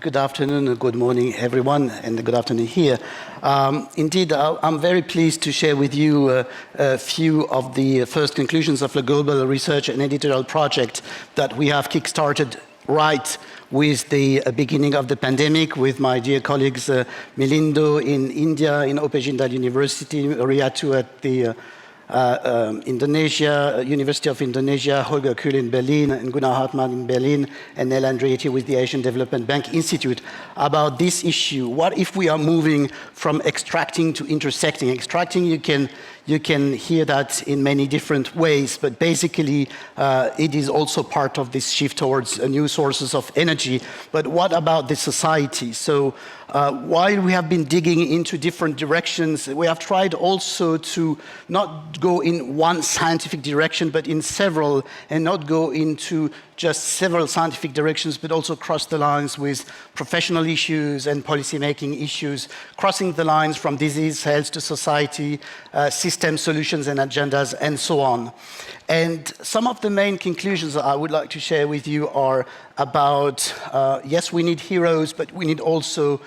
Good afternoon and good morning, everyone, and good afternoon here. Indeed, I'm very pleased to share with you a few of the first conclusions of the global research and editorial project that we have kickstarted right with the beginning of the pandemic with my dear colleagues Milindo in India, in Jindal University, Riyatu at the Indonesia, University of Indonesia, Holger Kühl in Berlin, and Gunnar Hartmann in Berlin, and Nel Andreetti with the Asian Development Bank Institute about this issue. What if we are moving from extracting to intersecting? Extracting, you can hear that in many different ways, but basically it is also part of this shift towards new sources of energy. But what about the society? So while we have been digging into different directions, we have tried also to not go in one scientific direction, but in several, and not go into just several scientific directions, but also cross the lines with professional issues and policymaking issues, crossing the lines from disease, health to society, system solutions and agendas, and so on. And some of the main conclusions I would like to share with you are about, yes, we need heroes, but we need also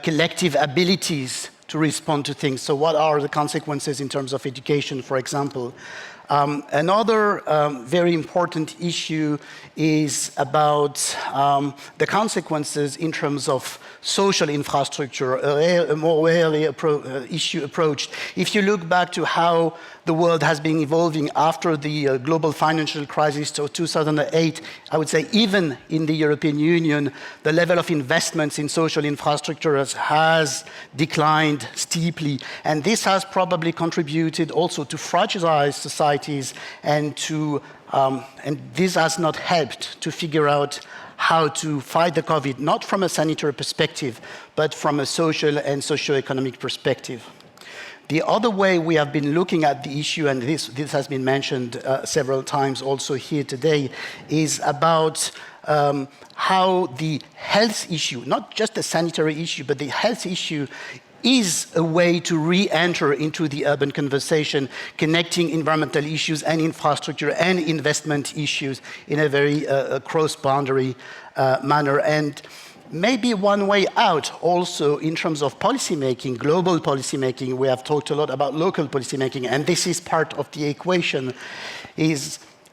collective abilities to respond to things. So what are the consequences in terms of education, for example? Another very important issue is about the consequences in terms of social infrastructure, a more rarely issue approached. If you look back to how the world has been evolving after the global financial crisis of 2008, I would say even in the European Union, the level of investments in social infrastructure has declined steeply. And this has probably contributed also to fragilize societies and this has not helped to figure out how to fight the COVID, not from a sanitary perspective, but from a social and socio-economic perspective. The other way we have been looking at the issue, and this has been mentioned several times also here today, is about how the health issue, not just the sanitary issue, but the health issue is a way to re-enter into the urban conversation, connecting environmental issues and infrastructure and investment issues in a very cross-boundary manner. And maybe one way out also in terms of policymaking, global policymaking, we have talked a lot about local policymaking, and this is part of the equation,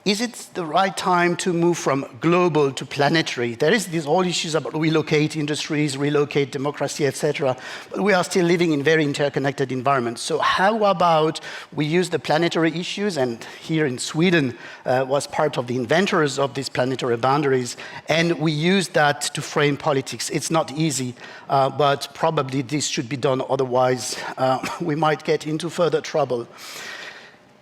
is it the right time to move from global to planetary? There is these whole issues about relocate industries, relocate democracy, etc. But we are still living in very interconnected environments. So how about we use the planetary issues, and here in Sweden was part of the inventors of these planetary boundaries, and we use that to frame politics. It's not easy, but probably this should be done, otherwise we might get into further trouble.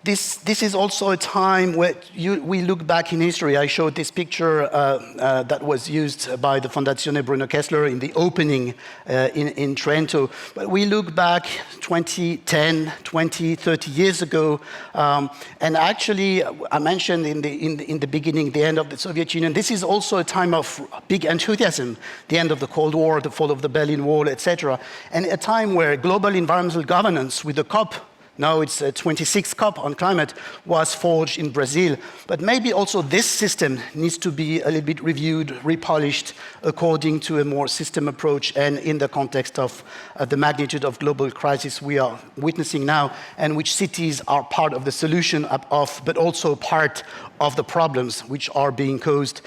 This is also a time where we look back in history. I showed this picture that was used by the Fondazione Bruno Kessler in the opening in Trento. But we look back 20, 10, 20, 30 years ago, and actually I mentioned in the beginning the end of the Soviet Union. This is also a time of big enthusiasm, the end of the Cold War, the fall of the Berlin Wall, etc. And a time where global environmental governance with the COP, now it's a 26th COP on climate, was forged in Brazil. But maybe also this system needs to be a little bit reviewed, repolished according to a more system approach and in the context of the magnitude of global crisis we are witnessing now, and which cities are part of the solution of, but also part of the problems which are being caused.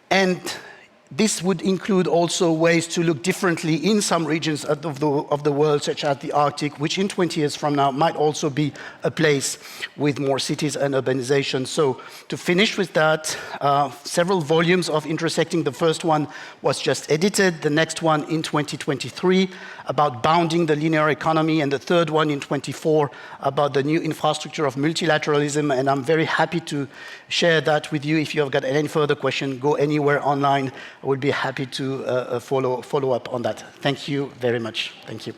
And this would include also ways to look differently in some regions of the world, such as the Arctic, which in 20 years from now might also be a place with more cities and urbanization. So to finish with that, several volumes of Intersecting. The first one was just edited, the next one in 2023 about bounding the linear economy, and the third one in 24 about the new infrastructure of multilateralism. And I'm very happy to share that with you. If you have got any further question, go anywhere online. I would be happy to follow up on that. Thank you very much. Thank you.